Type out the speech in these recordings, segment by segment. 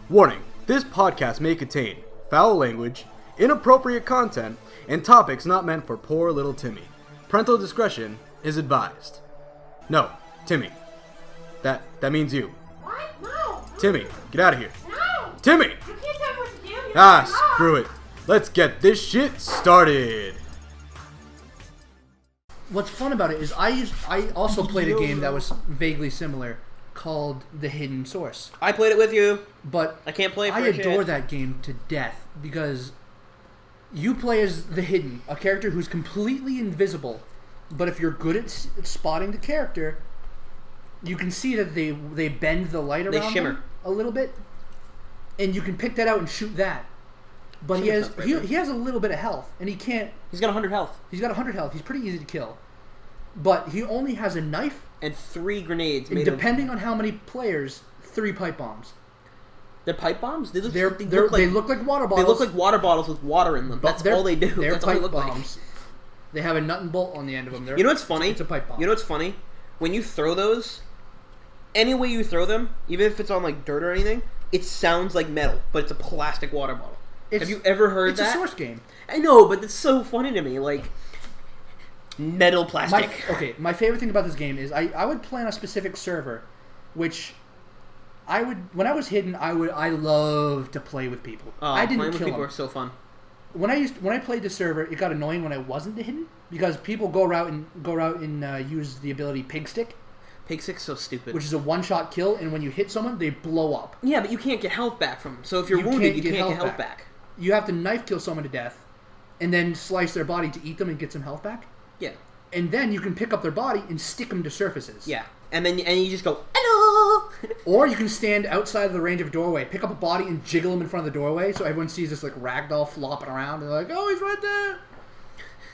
Warning, this podcast may contain foul language, inappropriate content, and topics not meant for poor little Timmy. Parental discretion is advised. No, Timmy. That means you. What? No. Timmy, get out of here. No. Timmy! You can't tell me what to do. You're Screw it. Let's get this shit started. What's fun about it is I also played a game that was vaguely similar called The Hidden Source. I played it with you, but I can't play it for I shit. adore that game to death because you play as the Hidden, a character who's completely invisible, but if you're good at spotting the character, you can see that they bend the light around shimmer them a little bit, and you can pick that out and shoot that. But he has a little bit of health, and he can't... He's got 100 health. He's got 100 health. He's pretty easy to kill. But he only has a knife... And 3 grenades. And depending on how many players, 3 pipe bombs. They're pipe bombs? They look like water bottles. They look like water bottles with water in them. That's all they do. They're That's pipe all they look bombs. like. They have a nut and bolt on the end of them. You know what's funny? It's a pipe bomb. You know what's funny? When you throw those, any way you throw them, even if it's on like dirt or anything, it sounds like metal, but it's a plastic water bottle. Have you ever heard that? It's a Source game. I know, but it's so funny to me. Like, metal plastic. My favorite thing about this game is I would play on a specific server, which when I was hidden, I loved to play with people. Oh, I didn't playing with kill people them. are so fun. When I played the server, it got annoying when I wasn't the hidden because people go out and use the ability Pig Stick. Pig Stick's so stupid. Which is a one-shot kill, and when you hit someone, they blow up. Yeah, but you can't get health back from them. So if you're wounded, you can't get health back. You have to knife kill someone to death, and then slice their body to eat them and get some health back. Yeah. And then you can pick up their body and stick them to surfaces. Yeah. And then you just go, hello! Or you can stand outside of the range of a doorway, pick up a body and jiggle them in front of the doorway so everyone sees this like ragdoll flopping around and they're like, oh, he's right there!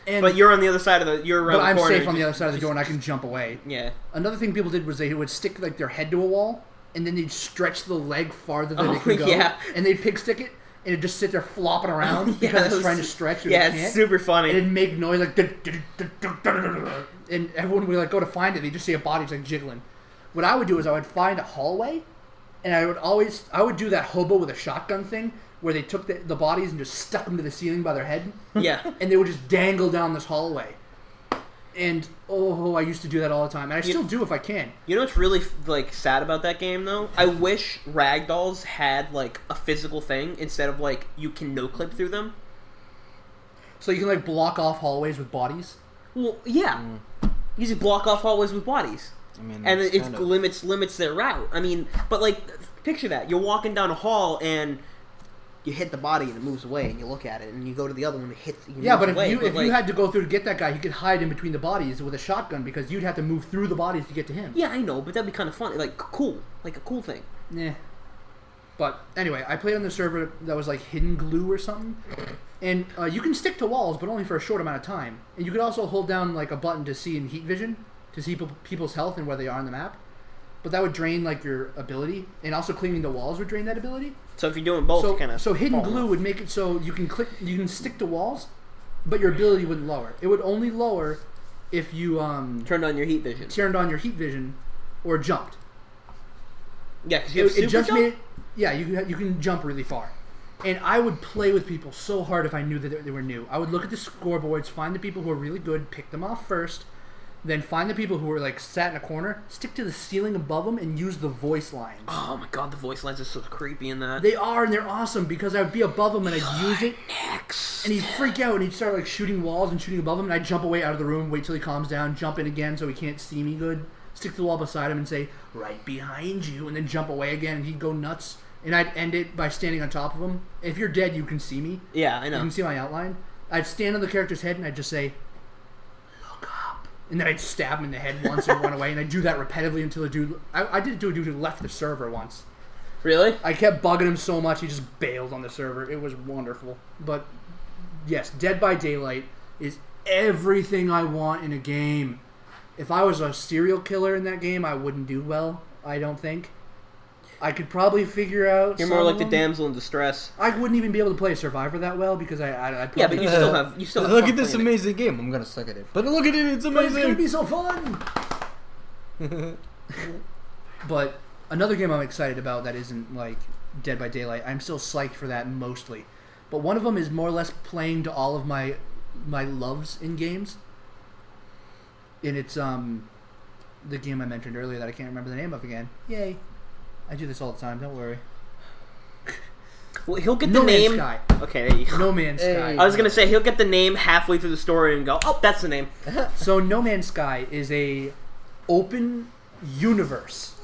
And, but you're on the other side of the... You're around the corner. But I'm safe on the other side of the door and I can jump away. Yeah. Another thing people did was they would stick like their head to a wall and then they'd stretch the leg farther than they could go. Yeah. And they'd pig stick it and it'd just sit there flopping around because it's trying to stretch. Yeah, it's super funny. And it'd make noise like... And everyone would like go to find it. They just see a body like jiggling. What I would do is I would find a hallway, and I would do that hobo with a shotgun thing where they took the bodies and just stuck them to the ceiling by their head. Yeah. And they would just dangle down this hallway. And I used to do that all the time, and I still do if I can. You know what's really like sad about that game though? I wish ragdolls had like a physical thing instead of like you can no clip through them. So you can like block off hallways with bodies. Well, yeah. You just block off hallways with bodies. I mean, and it limits their route. I mean, but like, picture that. You're walking down a hall and you hit the body and it moves away and you look at it and you go to the other one and it hits Yeah, but if you had to go through to get that guy, you could hide in between the bodies with a shotgun because you'd have to move through the bodies to get to him. Yeah, I know, but that'd be kind of fun. Like, cool. Like a cool thing. Nah. But anyway, I played on the server that was like Hidden Glue or something. And you can stick to walls, but only for a short amount of time. And you could also hold down like a button to see in heat vision, to see people's health and where they are on the map. But that would drain like your ability, and also cleaning the walls would drain that ability. So if you're doing both, you kind of... So Hidden Glue would make it so you can stick to walls, but your ability wouldn't lower. It would only lower if you turned on your heat vision. Turned on your heat vision, or jumped. Yeah, because you have super just jump? made it. Yeah, you can jump really far. And I would play with people so hard if I knew that they were new. I would look at the scoreboards, find the people who are really good, pick them off first, then find the people who were like sat in a corner, stick to the ceiling above them, and use the voice lines. Oh my god, the voice lines are so creepy in that. They are, and they're awesome because I would be above them and I'd use it, next. and he'd freak out and he'd start like shooting walls and shooting above him, and I'd jump away out of the room, wait till he calms down, jump in again so he can't see me good, stick to the wall beside him and say, right behind you, and then jump away again, and he'd go nuts. And I'd end it by standing on top of him. If you're dead, you can see me. Yeah, I know. You can see my outline. I'd stand on the character's head and I'd just say, look up. And then I'd stab him in the head once and run away. And I'd do that repetitively until the dude... I did it to a dude who left the server once. Really? I kept bugging him so much, he just bailed on the server. It was wonderful. But, yes, Dead by Daylight is everything I want in a game. If I was a serial killer in that game, I wouldn't do well, I don't think. I could probably figure out. You're more like the damsel in distress. I wouldn't even be able to play Survivor that well because I'd probably... Yeah, but you still have look at this amazing game. I'm gonna suck at it, but look at it. It's amazing. But it's gonna be so fun. But Another game I'm excited about that isn't like Dead by Daylight. I'm still psyched for that mostly, but one of them is more or less playing to all of my loves in games, and it's the game I mentioned earlier that I can't remember the name of again. Yay! I do this all the time. Don't worry. Well, he'll get No the Man's name. Sky. Okay, there you go. No Man's Sky. I was gonna say he'll get the name halfway through the story and go, "Oh, that's the name." So No Man's Sky is a open universe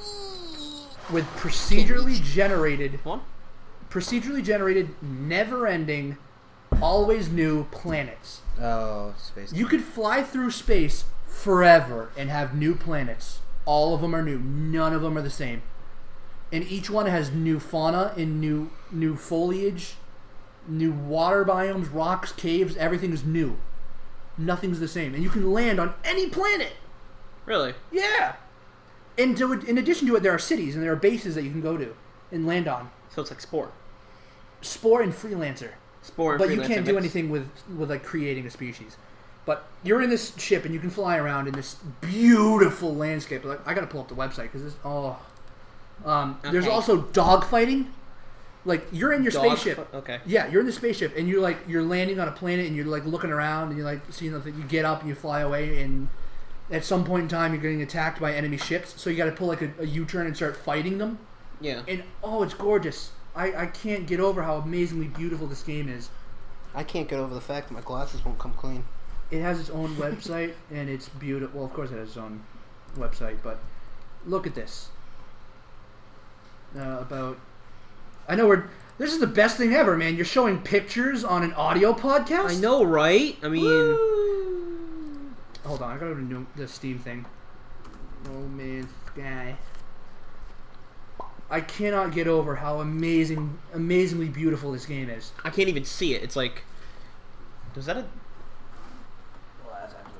with procedurally generated, never-ending, always new planets. Oh, space. You could fly through space forever and have new planets. All of them are new. None of them are the same. And each one has new fauna and new foliage, new water biomes, rocks, caves. Everything is new. Nothing's the same. And you can land on any planet. Really? Yeah. And in addition to it, there are cities and there are bases that you can go to and land on. So it's like Spore. Spore and Freelancer. Spore and But Freelancer you can't do mix. anything with like creating a species. But you're in this ship and you can fly around in this beautiful landscape. Like, I gotta pull up the website because there's Okay. also dogfighting. Like you're in your spaceship. Okay. Yeah, you're in the spaceship and you're landing on a planet and you're like looking around and you're like seeing that you get up and you fly away and at some point in time you're getting attacked by enemy ships. So you got to pull like a U-turn and start fighting them. Yeah. And it's gorgeous. I can't get over how amazingly beautiful this game is. I can't get over the fact that my glasses won't come clean. It has its own website and it's beautiful. Well, of course it has its own website, but look at this. I know this is the best thing ever, man. You're showing pictures on an audio podcast? I know, right? I mean, Woo! Hold on, I gotta go to the Steam thing. No Man's Sky. I cannot get over how amazingly beautiful this game is. I can't even see it. It's like, does that?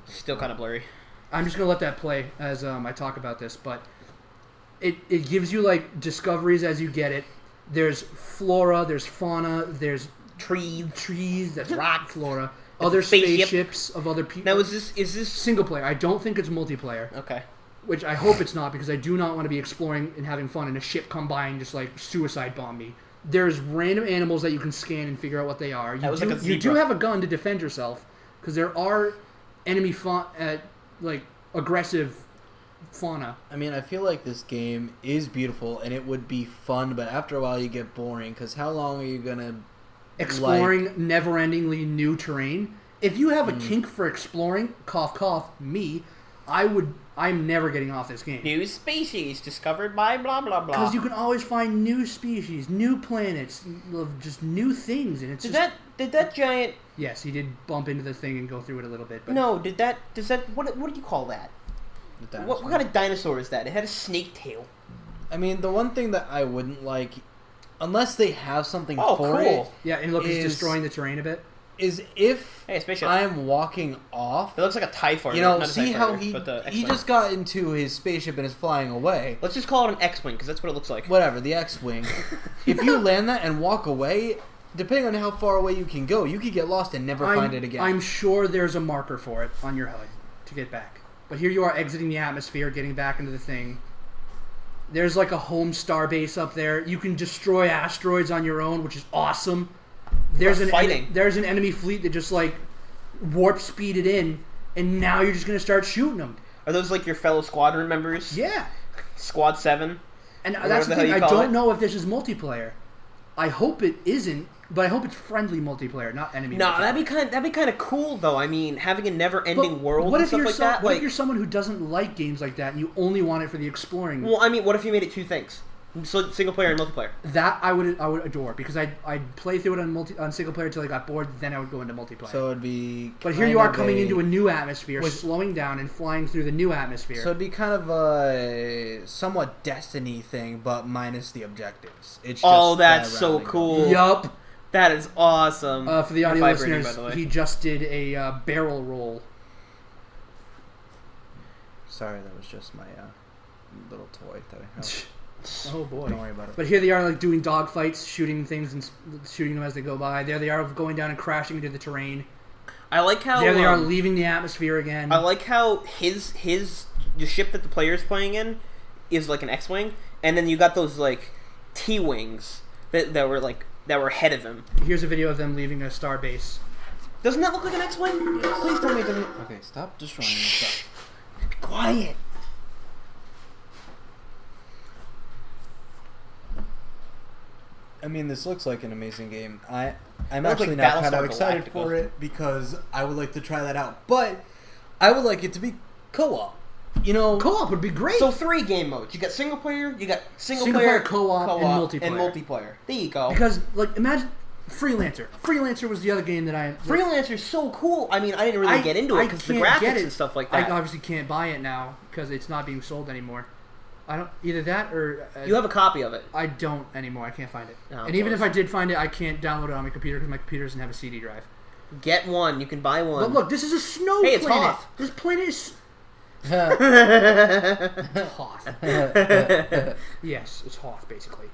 Still kind of blurry. I'm just gonna let that play as I talk about this, but it gives you like discoveries as you get it. There's flora, there's fauna, there's trees, that's rock flora, other spaceships of other people. Now is this single player? I don't think it's multiplayer. Okay. Which I hope it's not because I do not want to be exploring and having fun and a ship come by and just like suicide bomb me. There's random animals that you can scan and figure out what they are. You do have a gun to defend yourself because there are enemy aggressive fauna. I mean, I feel like this game is beautiful and it would be fun, but after a while you get boring because how long are you gonna exploring never-endingly new terrain? If you have a kink for exploring, cough cough, me, I'm never getting off this game. New species discovered by blah blah blah. Because you can always find new species, new planets, just new things, and it's Did that giant? Yes, he did bump into the thing and go through it a little bit. But No, does that? What do you call that? What kind of dinosaur is that? It had a snake tail. I mean, the one thing that I wouldn't like, unless they have something for cool. it, yeah, and look, it's destroying the terrain a bit. is if Hey, spaceship. I'm walking off. It looks like a TIE fighter. You know, not a see TIE how fighter, but the he X-Wing. just got into his spaceship and is flying away. Let's just call it an X-wing because that's what it looks like. Whatever, the X-Wing. If you land that and walk away, depending on how far away you can go, you could get lost and never find it again. I'm sure there's a marker for it on your HUD to get back. But here you are exiting the atmosphere, getting back into the thing. There's like a home star base up there. You can destroy asteroids on your own, which is awesome. There's an enemy fleet that just like warp speeded in, and now you're just gonna start shooting them. Are those like your fellow squadron members? Yeah. Squad 7? And that's the thing. I don't know if this is multiplayer. I hope it isn't, but I hope it's friendly multiplayer, not enemy. No, multiplayer. that'd be kind of cool though. I mean, having a never-ending But world what and if stuff you're like that. What if you're someone who doesn't like games like that and you only want it for the exploring? Well, I mean, what if you made it two things? So single player and multiplayer. That I would adore because I'd play through it on single player until I got bored. Then I would go into multiplayer. So it'd be. But here you are coming into a new atmosphere, slowing down and flying through the new atmosphere. So it'd be kind of a somewhat Destiny thing, but minus the objectives. It's just that's fly so around and cool. Yup. That is awesome. For the audio Vibrating, listeners, by the way. he just did a barrel roll. Sorry, that was just my little toy that I have. Oh boy! Don't worry about it. But here they are, like doing dogfights, shooting things and shooting them as they go by. There they are, going down and crashing into the terrain. I like how There they are, leaving the atmosphere again. I like how the ship that the player is playing in is like an X-wing, and then you got those like T-wings that were ahead of him. Here's a video of them leaving a star base. Doesn't that look like an X-wing? Yes. Please tell me it doesn't. Okay, stop destroying your stuff. Be quiet. I mean, this looks like an amazing game. I'm Looks actually like not kind Battlestar of excited Galactica. for it because I would like to try that out. But I would like it to be co-op. You know, Co-op would be great. So 3 game modes. You got single player. You got single Single-player, player, co-op, and and multiplayer. multiplayer. There you go. because like imagine Freelancer. Freelancer was the other game that I Freelancer's so cool. I mean, I didn't really get into it because the can't graphics get it. and stuff like I that. obviously can't buy it now because it's not being sold anymore. I don't either that or You have a copy of it. I don't anymore. I can't find it. Oh, and even of if I did find it, I can't download it on my computer because my computer doesn't have a CD drive. Get one. You can buy one. But look, this is a snow Hey, it's planet. Hoth. This planet is Hoth. Yes, it's Hoth basically.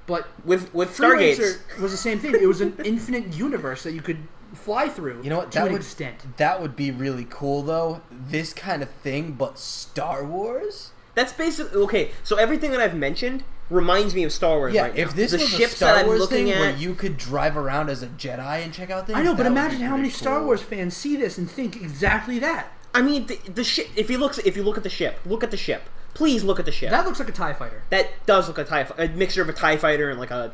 But with Stargates. Freelancer was the same thing. It was an infinite universe that you could fly through. You know what? To an extent. That would be really cool, though. This kind of thing, but Star Wars. That's basically okay. So everything that I've mentioned reminds me of Star Wars. Yeah, right if now. this the was ships a Star that I'm Wars looking thing at, where you could drive around as a Jedi and check out things, I know, but that would imagine be how many pretty Star cool. Wars fans see this and think exactly that. I mean, the ship. If you look at the ship, look at the ship. Please look at the ship. That looks like a TIE fighter. That does look like a mixture of a TIE fighter and like a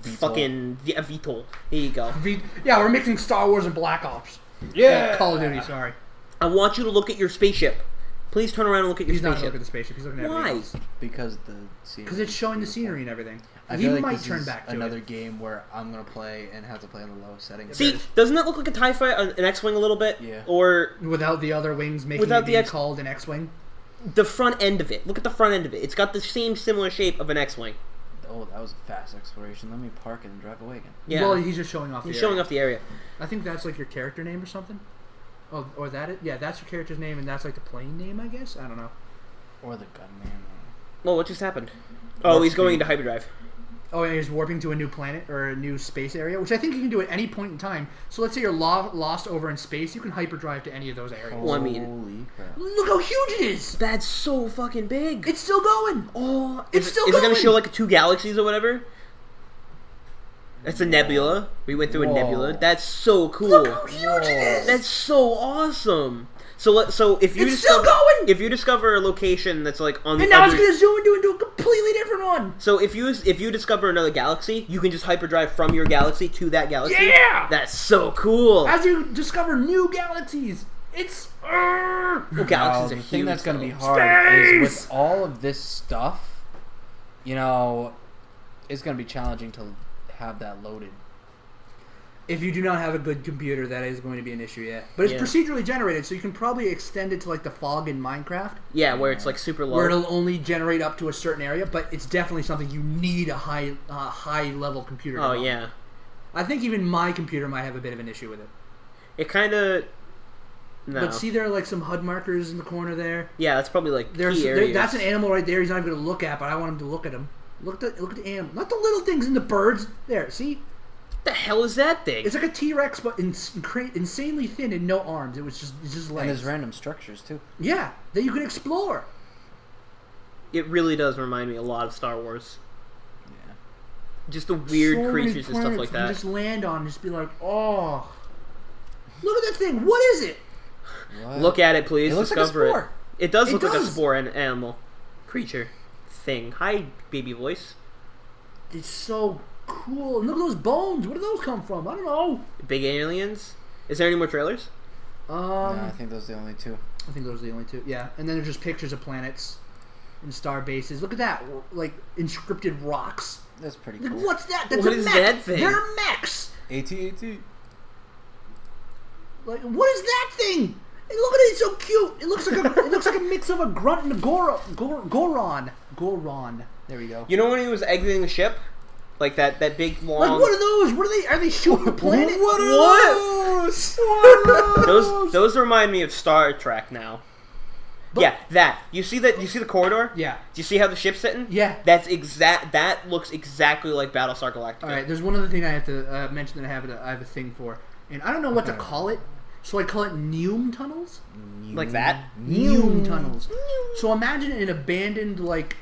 VTOL. fucking a VTOL. There you go. Yeah, we're mixing Star Wars and Black Ops. yeah. Call of Duty, sorry. I want you to look at your spaceship. Please turn around and look at your He's not spaceship. looking at the spaceship. He's looking at Why? everything else. Because the scene. Because it's showing the scenery and everything. I He feel like might this turn is back to another it. game where I'm gonna play and have to play on the lowest settings. See, doesn't that look like a TIE fighter, an X-wing a little bit? Yeah. Or Without the other wings making Without it the being X- called an X-Wing. the front end of it. Look at the front end of it. It's got the same similar shape of an X-wing. Oh, that was a fast exploration. Let me park and drive away again. Yeah. Well, he's just showing off the He's area. showing off the area. I think that's like your character name or something. Oh, or that it? Yeah, that's your character's name, and that's like the plane name, I guess. I don't know. Or the gunman. Well, what just happened? Oh, Warp he's going speed. into hyperdrive. Oh, and he's warping to a new planet or a new space area, which I think you can do at any point in time. So let's say you're lost over in space, you can hyperdrive to any of those areas. Well, I mean- Holy crap. Look how huge it is! That's so fucking big. It's still going! Oh, It's still is it going going! to show like 2 galaxies or whatever? That's a nebula. We went through a Whoa. nebula. That's so cool. Look how huge it is! That's so awesome. So if you It's still discover, going! if you discover a location that's like on the And now other, it's going to zoom into a completely different one! so if you discover another galaxy, you can just hyperdrive from your galaxy to that galaxy. Yeah! That's so cool. As you discover new galaxies, it's... Well, Now, galaxies are the thing huge, that's going to be though. hard is Space! with all of this stuff, you know, it's going to be challenging to have that loaded. If you do not have a good computer, that is going to be an issue, yeah. But it's Yeah. procedurally generated, so you can probably extend it to like the fog in Minecraft, Yeah, where it's like super low. where it'll only generate up to a certain area. But it's definitely something you need a high level computer. to Oh run. yeah, I think even my computer might have a bit of an issue with it. it kind of. No. But see, there are like some HUD markers in the corner there. Yeah, that's probably like There's key areas. that's an animal right there. He's not even going to look at, but I want him to look at him. Look at the animal, not the little things in the birds. There, see. What the hell is that thing? It's like a T-Rex, but insanely thin and no arms. It's just And legs. there's random structures, too. Yeah, that you can explore. It really does remind me a lot of Star Wars. Yeah. Just the weird So many creatures and stuff planets like you can that. just land on and just be like, oh. Look at that thing. What is it? What? Look at it, please. It looks like a Discover spore. it. It does It look like a does. spore animal, creature, thing. Hi, baby voice. It's so cool. And look at those bones. Where did those come from? I don't know. Big aliens. Is there any more trailers? No, I think those are the only two. I think those are the only two. Yeah, and then there's just pictures of planets and star bases. Look at that, like inscripted rocks. That's pretty Like, cool. what's that? That's What a is mech. that thing? They're mechs. AT-AT. Like, what is that thing? Hey, look at it. It's so cute. It looks like a mix of a grunt and a Goron. Goron. There we go. You know when he was exiting the ship, like that big long. Like, what are those? What are they? Are they shooting the planet? What are What? those? Those remind me of Star Trek now. But- Yeah, that. You see that? You see the corridor? Yeah. Do you see how the ship's sitting? Yeah. That's exact. That looks exactly like Battlestar Galactica. All right. There's one other thing I have to mention that I have a thing for, and I don't know what to call it. So I call it Neum tunnels. Like that? Neum tunnels. So imagine an abandoned like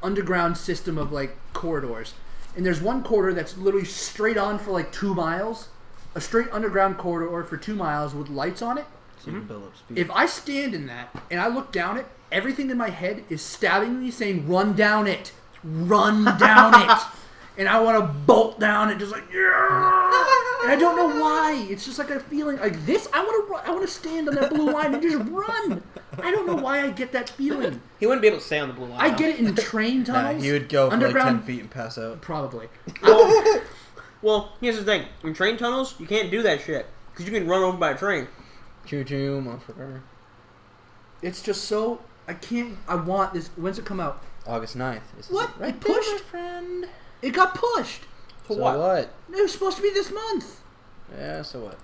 underground system of like corridors, and there's one corridor that's literally straight on for like 2 miles, a straight underground corridor for 2 miles with lights on it. So you can build up speed. If I stand in that and I look down it, everything in my head is stabbing me, saying, "Run down it, run down it," and I want to bolt down it, just like yeah. And I don't know why. It's just like a feeling like this. I want to run. I want to stand on that blue line and just run. I don't know why I get that feeling. He wouldn't be able to stay on the blue line. I get it in train tunnels. He would go for like underground 10 feet and pass out. Probably. Well, here's the thing. In train tunnels, you can't do that shit. Because you can run over by a train. Choo-choo, motherfucker. It's just so... I can't... I want this... When's it come out? August 9th. What? Right It pushed? there, my friend. It got pushed. For So what? what? It was supposed to be this month. Yeah, so what?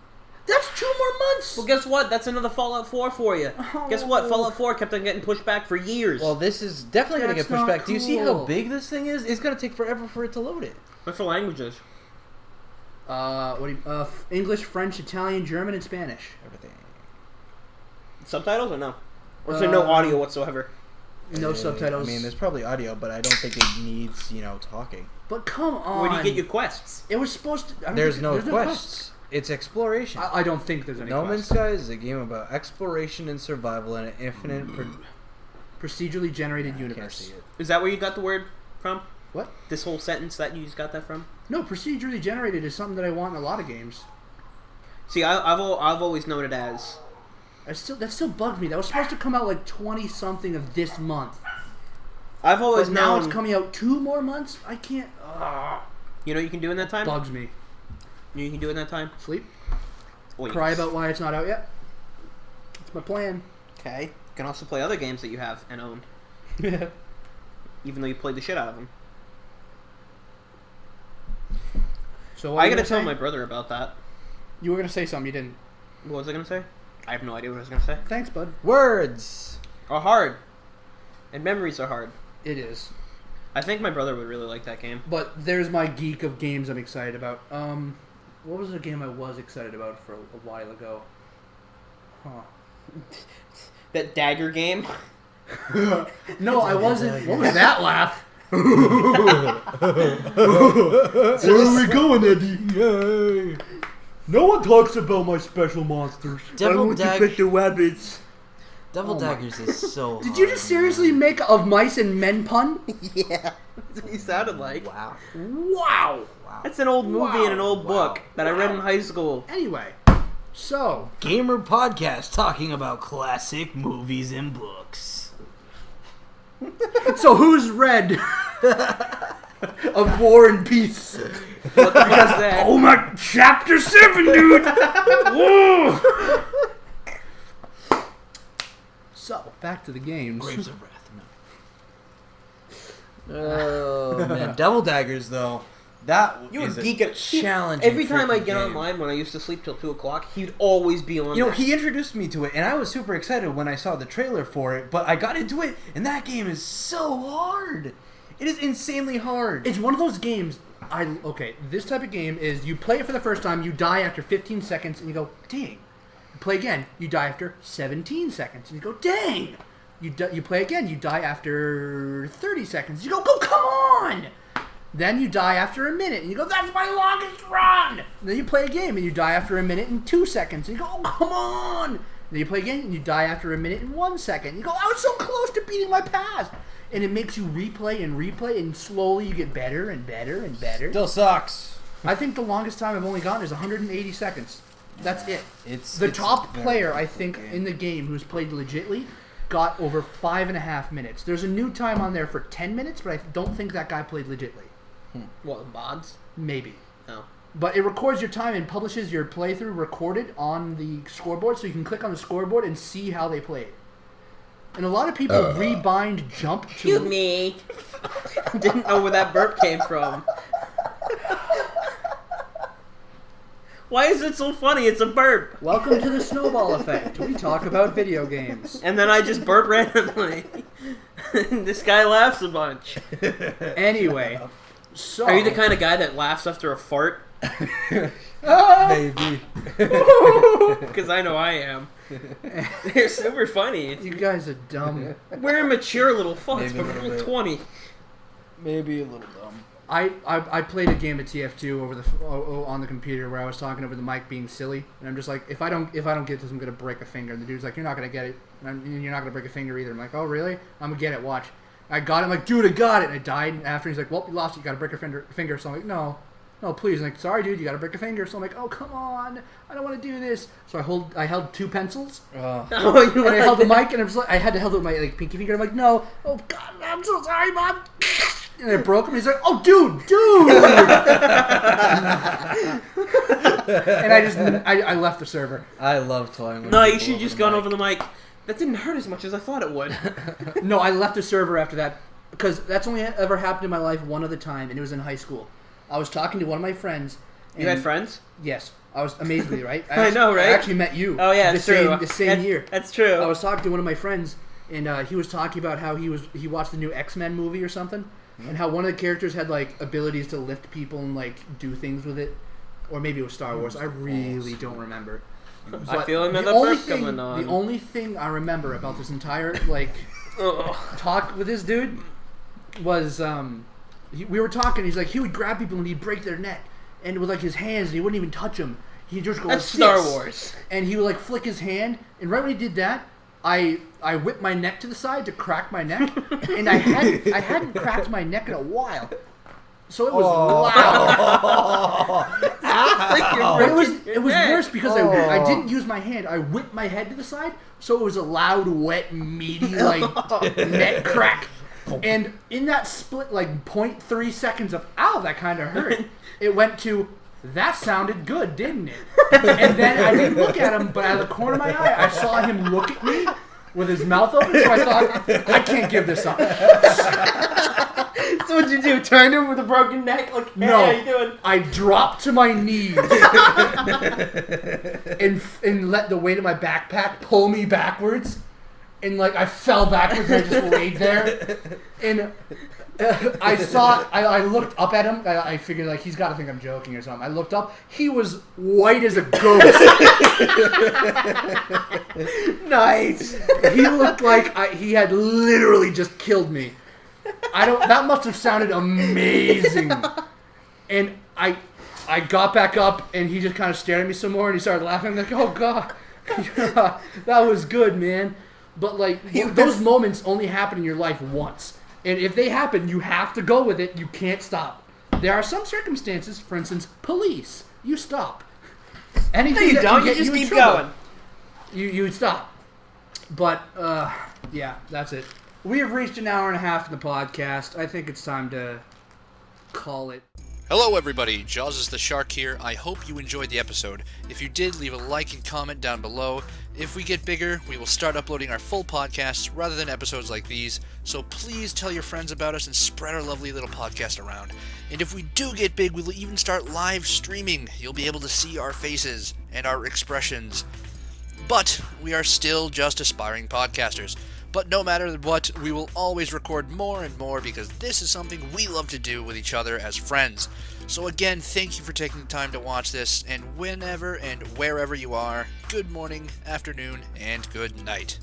That's 2 more months. Well, guess what? That's another Fallout 4 for you. Oh. Guess what? Fallout 4 kept on getting pushed back for years. Well, this is definitely going to That's get pushed not back. Do you see how cool. big this thing is? It's going to take forever for it to load it. What's the languages? What do you... English, French, Italian, German, and Spanish. Everything. Subtitles or no? Or is there no audio whatsoever? No subtitles. I mean, there's probably audio, but I don't think it needs, talking. But come on. Where do you get your quests? It was supposed to... I don't There's think- no quests. quests. It's exploration. I don't think there's any No Man's quests. Sky is a game about exploration and survival in an infinite... Procedurally generated I can't universe. see it. Is that where you got the word from? What? This whole sentence that you just got that from? No, procedurally generated is something that I want in a lot of games. See, I've always known it as... That still bugs me. That was supposed to come out like 20-something of this month. I've always But now known... it's coming out 2 more months? I can't... You know what you can do in that time? bugs me. You know what you can do in that time? Sleep? Well, you Cry can- about why it's not out yet? That's my plan. Okay. You can also play other games that you have and own. Even though you played the shit out of them. So what I were you gotta tell say? my brother about that. You were going to say something. You didn't. What was I gonna say? I have no idea what I was gonna say. Thanks, bud. Words! Are hard. And memories are hard. It is. I think my brother would really like that game. But there's my geek of games I'm excited about. What was the game I was excited about for a while ago? Huh. That dagger game? No, I wasn't. What was that laugh? Where are we going, Eddie? Yay! No one talks about my special monsters. Devil Dag- the rabbits. Devil Oh my Daggers is so Did you hard, just seriously man. make of mice and men pun? Yeah. That's what he sounded like. Wow. Wow. Wow. That's an old movie Wow. and an old book that I read in Wow. high school. Anyway, so Gamer podcast talking about classic movies and books. who's read of War and Peace? What the fuck is that? Oh my, chapter 7, dude. Whoa. So back to the games. Grapes of Wrath. No. Oh man, Devil Daggers though. That You were is a geeking. challenging. Every time I freaking get game. online when I used to sleep till 2 o'clock, he'd always be on. You know, there. he introduced me to it, and I was super excited when I saw the trailer for it. But I got into it, and that game is so hard. It is insanely hard. It's one of those games. This type of game is you play it for the first time, you die after 15 seconds, and you go, dang. You play again, you die after 17 seconds, and you go, dang. You play again, you die after 30 seconds, you go, come on. Then you die after a minute, and you go, that's my longest run. And then you play a game, and you die after a minute and 2 seconds, and you go, oh, come on. And then you play again, and you die after a minute and 1 second. You go, I was so close to beating my past. And it makes you replay and replay, and slowly you get better and better and better. Still sucks. I think the longest time I've only gotten is 180 seconds. That's it. It's The it's top very player, I difficult think, game. in the game who's played legitly got over 5.5 minutes. There's a new time on there for 10 minutes, but I don't think that guy played legitly. What, mods? Maybe. No. But it records your time and publishes your playthrough recorded on the scoreboard, so you can click on the scoreboard and see how they played. And a lot of people rebind jump Excuse to... me. Didn't know where that burp came from. Why is it so funny? It's a burp. Welcome to the Snowball Effect. We talk about video games. And then I just burp randomly. This guy laughs a bunch. Anyway, so... Are you the kind of guy that laughs after a fart? Maybe. Because I know I am. They're super funny. You guys are dumb. We're immature little fucks, Maybe a but little we're bit. 20. Maybe a little dumb. I played a game of TF2 on the computer where I was talking over the mic being silly, and I'm just like, if I don't get this, I'm gonna break a finger. And the dude's like, you're not gonna get it, and you're not gonna break a finger either. I'm like, oh really? I'm gonna get it. Watch. I got it. I'm like, dude, I got it. And I died. And after he's like, well, you lost it. You gotta break a finger. So I'm like, no, please. I'm like, sorry, dude, you gotta break a finger. So I'm like, oh come on, I don't want to do this. So I held 2 pencils, and I held the mic, and I had to hold it with my pinky finger. I'm like, no, oh god, I'm so sorry, mom. And I broke him. He's like, "Oh, dude!" And I left the server. I love toying with No, you people should just gone over the mic. That didn't hurt as much as I thought it would. No, I left the server after that because that's only ever happened in my life one other time, and it was in high school. I was talking to one of my friends. You had friends? Yes. I was amazingly, right? I know, right? I actually met you. Oh yeah, the same year. That's true. I was talking to one of my friends, and he was talking about how he watched the new X-Men movie or something. And how one of the characters had like abilities to lift people and like do things with it, or maybe it was Star Wars. I really don't remember. I feel another burp coming on. The only thing I remember about this entire talk with this dude was we were talking. He's like he would grab people and he'd break their neck, and with like his hands, and he wouldn't even touch them. He'd just go. That's like, Star Wars. And he would like flick his hand, and right when he did that, I whipped my neck to the side to crack my neck, and I hadn't cracked my neck in a while, so it was loud. But it was worse because I didn't use my hand. I whipped my head to the side, so it was a loud, wet, meaty neck crack. And in that split 0.3 seconds of ow, that kind of hurt, it went to that sounded good, didn't it? And then I didn't look at him, but out of the corner of my eye, I saw him look at me with his mouth open, so I thought, I can't give this up. So what'd you do? Turned him with a broken neck? Like, hey, no, how you doing? I dropped to my knees and let the weight of my backpack pull me backwards. And I fell backwards and I just laid there. And I looked up at him. I figured he's got to think I'm joking or something. I looked up. He was white as a ghost. Nice. He looked like he had literally just killed me. That must have sounded amazing. And I got back up and he just kind of stared at me some more and he started laughing. I'm like, oh god, that was good, man. But those moments only happen in your life once. And if they happen, you have to go with it. You can't stop. There are some circumstances, for instance, police. You stop. Anything you don't. You just keep going. You would stop. But yeah, that's it. We have reached an hour and a half in the podcast. I think it's time to call it. Hello everybody, Jaws is the Shark here. I hope you enjoyed the episode. If you did, leave a like and comment down below. If we get bigger, we will start uploading our full podcasts rather than episodes like these, so please tell your friends about us and spread our lovely little podcast around. And if we do get big, we'll even start live streaming. You'll be able to see our faces and our expressions. But we are still just aspiring podcasters. But no matter what, we will always record more and more because this is something we love to do with each other as friends. So again, thank you for taking the time to watch this, and whenever and wherever you are, good morning, afternoon, and good night.